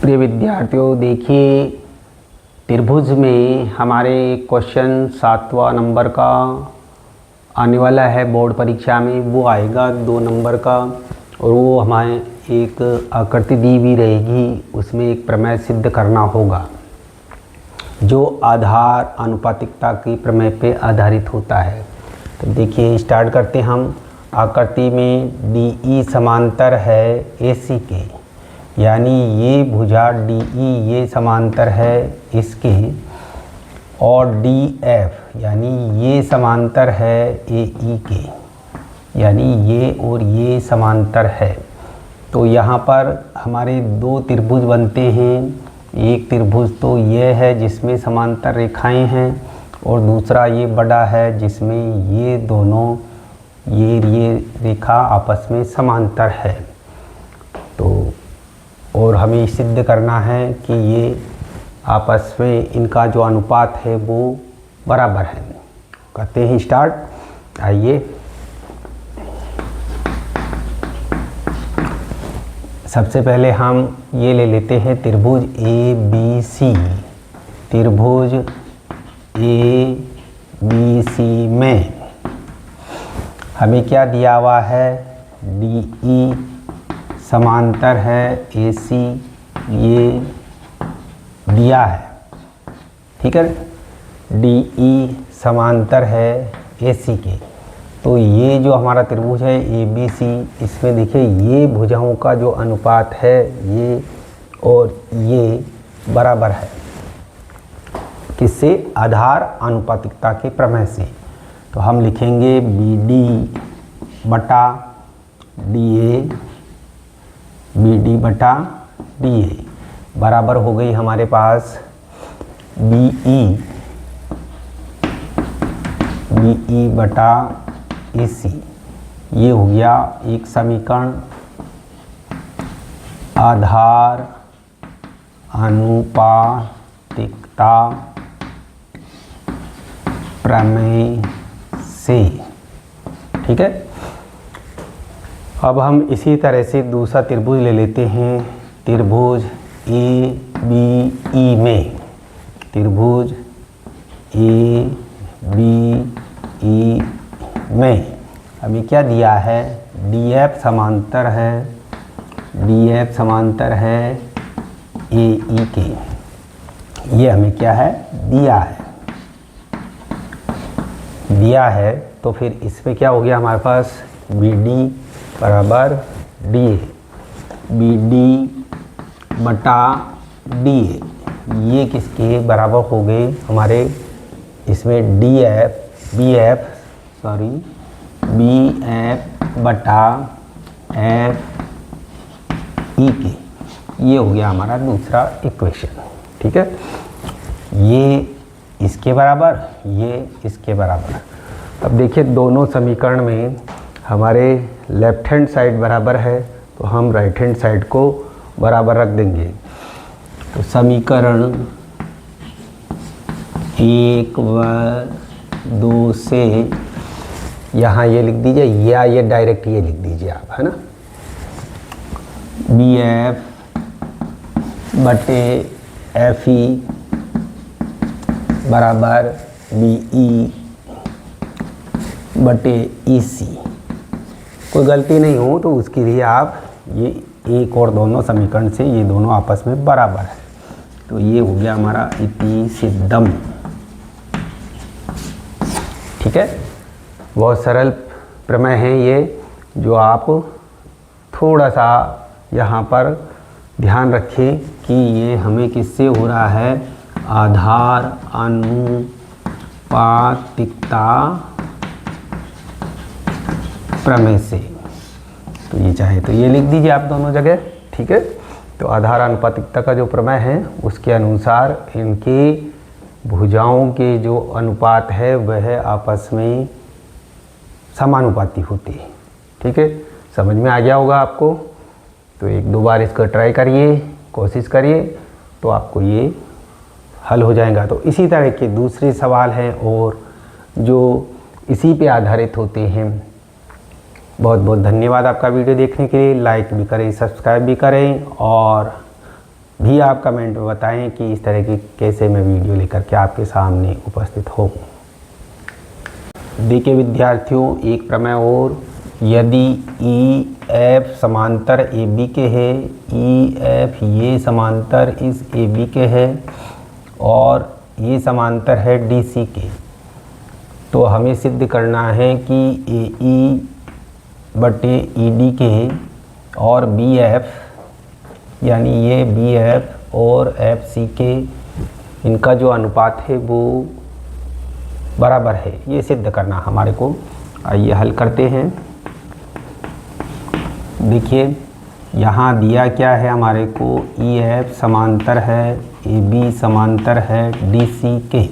प्रिय विद्यार्थियों, देखिए त्रिभुज में हमारे क्वेश्चन 7वां नंबर का आने वाला है बोर्ड परीक्षा में। वो आएगा 2 नंबर का और वो हमारे एक आकृति दी हुई रहेगी, उसमें एक प्रमेय सिद्ध करना होगा जो आधार आनुपातिकता की प्रमेय पे आधारित होता है। तो देखिए स्टार्ट करते हम। आकृति में DE समांतर है AC के, यानी ये भुजा DE ये समांतर है इसके, और DF यानी ये समांतर है AE के, यानी ये और ये समांतर है। तो यहाँ पर हमारे 2 त्रिभुज बनते हैं। एक त्रिभुज तो ये है जिसमें समांतर रेखाएं हैं, और दूसरा ये बड़ा है जिसमें ये दोनों ये रेखा आपस में समांतर है। तो और हमें सिद्ध करना है कि ये आपस में इनका जो अनुपात है वो बराबर है। करते हैं स्टार्ट। आइए, सबसे पहले हम ये ले लेते हैं त्रिभुज ABC। त्रिभुज ABC में हमें क्या दिया हुआ है? DE समांतर है AC, ये दिया है, ठीक है। DE समांतर है AC के, तो ये जो हमारा त्रिभुज है ABC, इसमें देखिए ये भुजाओं का जो अनुपात है ये और ये बराबर है। किससे? आधार आनुपातिकता के प्रमेय से। तो हम लिखेंगे BD बटा DA, BD बटा DA बराबर हो गई हमारे पास BE बटा AC। ये हो गया एक समीकरण आधार आनुपातिकता प्रमेय से, ठीक है। अब हम इसी तरह से दूसरा त्रिभुज ले लेते हैं। त्रिभुज ABE में, त्रिभुज ABE में हमें क्या दिया है? DF समांतर है, DF समांतर है AE के। ये हमें क्या है? दिया है। तो फिर इसमें क्या हो गया हमारे पास? BD बराबर DA, BD बटा DA। ये किसके बराबर हो गए हमारे? इसमें BF बटा FE के। ये हो गया हमारा दूसरा इक्वेशन, ठीक है। ये इसके बराबर, ये इसके बराबर। अब देखिए दोनों समीकरण में हमारे लेफ्ट हैंड साइड बराबर है, तो हम राइट हैंड साइड को बराबर रख देंगे। तो समीकरण 1 व 2 से यहाँ ये लिख दीजिए, या ये डायरेक्ट ये लिख दीजिए आप, है ना। BF बटे FE बराबर BE बटे EC। कोई गलती नहीं हो तो उसके लिए आप ये एक और दोनों समीकरण से ये दोनों आपस में बराबर है। तो ये हो गया हमारा इति सिद्धम, ठीक है। बहुत सरल प्रमेय है ये, जो आप थोड़ा सा यहाँ पर ध्यान रखें कि ये हमें किससे हो रहा है? आधार आनुपातिकता प्रमेय से। तो ये चाहे तो ये लिख दीजिए आप दोनों जगह, ठीक है। तो आधार अनुपातिकता का जो प्रमेय है उसके अनुसार इनके भुजाओं के जो अनुपात है वह आपस में समानुपाती होती है, ठीक है। समझ में आ गया होगा आपको। तो 1-2 बार इसको ट्राई करिए, कोशिश करिए, तो आपको ये हल हो जाएगा। तो इसी तरह के दूसरे सवाल हैं और जो इसी पे आधारित होते हैं। बहुत बहुत धन्यवाद आपका वीडियो देखने के लिए। लाइक भी करें, सब्सक्राइब भी करें और भी आप कमेंट में बताएं कि इस तरह की कैसे मैं वीडियो लेकर के आपके सामने उपस्थित हूँ। देखिए विद्यार्थियों, एक प्रमेय और, यदि ई एफ समांतर ए बी के है, ई एफ ये समांतर इस ए बी के है और ये समांतर है डी सी के, तो हमें सिद्ध करना है कि ए ई बटे ई डी के और बी एफ यानी ये बी एफ और एफ सी के इनका जो अनुपात है वो बराबर है, ये सिद्ध करना हमारे को। आइए हल करते हैं। देखिए यहाँ दिया क्या है हमारे को, ई एफ समांतर है ए बी समांतर है डी सी के।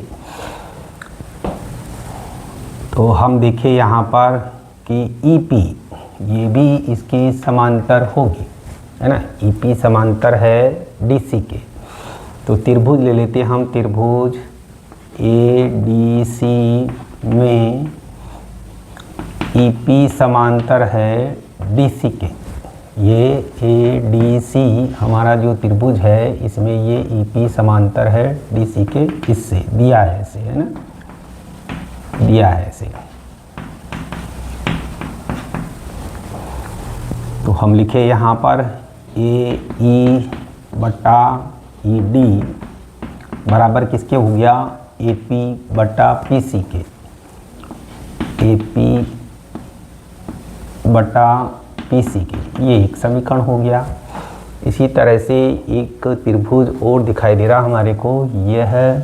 तो हम देखें यहाँ पर कि ई पी ये भी इसकी समांतर होगी, है ना, ई पी समांतर है डी सी के। तो त्रिभुज ले लेते हैं हम, त्रिभुज ए डी सी में ई पी समांतर है डी सी के। ये ए डी सी हमारा जो त्रिभुज है इसमें ये ई पी समांतर है डी सी के, इससे दिया है, ऐसे है ना, दिया है ऐसे। तो हम लिखे यहाँ पर ए ई बटा ई डी बराबर किसके हो गया, ए पी बटा पी सी के, ए पी बटा पी सी के, ये एक समीकरण हो गया। इसी तरह से एक त्रिभुज और दिखाई दे रहा हमारे को, यह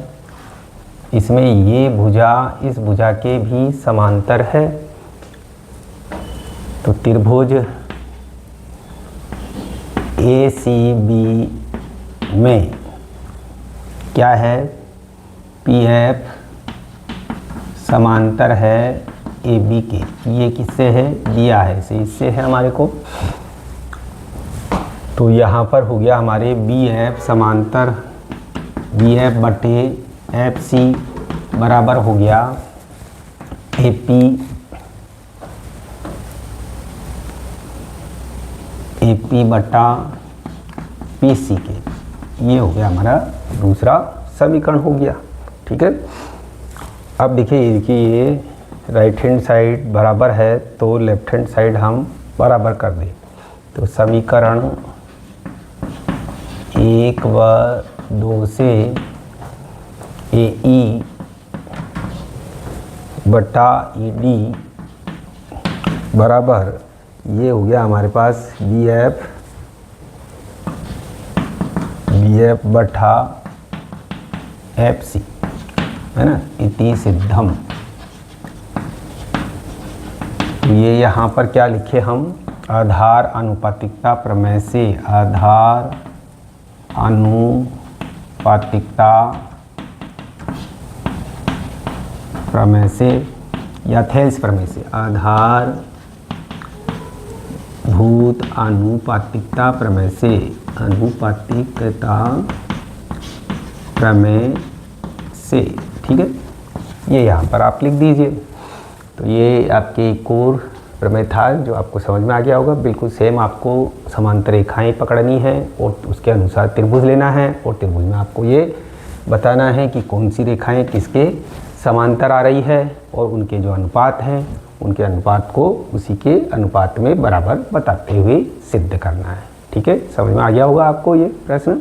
इसमें ये भुजा इस भुजा के भी समांतर है। तो त्रिभुज ए सी बी में क्या है, पी एफ समांतर है ए बी के, ये किससे है, दिया है इसे, इससे है हमारे को। तो यहाँ पर हो गया हमारे बी एफ समांतर बी एफ बटे एफ सी बराबर हो गया ए पी बटा पी सी के। ये हो गया हमारा दूसरा समीकरण हो गया। ठीक है, अब देखिए ये राइट हैंड साइड बराबर है तो लेफ्ट हैंड साइड हम बराबर कर दें। तो समीकरण 1 व 2 से ए ई बटा ई डी बराबर ये हो गया हमारे पास बी एफ बटा एफ सी, है ना, इति सिद्धम। ये यहाँ पर क्या लिखे हम, आधार अनुपातिकता प्रमेय से, आधार अनुपातिकता प्रमेय से या थेल्स प्रमेय से, आधार भूत अनुपातिकता प्रमेय से, अनुपातिकता प्रमेय से। ठीक है, ये यहाँ पर आप लिख दीजिए। तो ये आपके एक और प्रमेय था जो आपको समझ में आ गया होगा। बिल्कुल सेम आपको समांतर रेखाएं पकड़नी है और उसके अनुसार त्रिभुज लेना है, और त्रिभुज में आपको ये बताना है कि कौन सी रेखाएं किसके समांतर आ रही है और उनके जो अनुपात हैं उनके अनुपात को उसी के अनुपात में बराबर बताते हुए सिद्ध करना है। ठीक है, समझ में आ गया होगा आपको ये प्रश्न।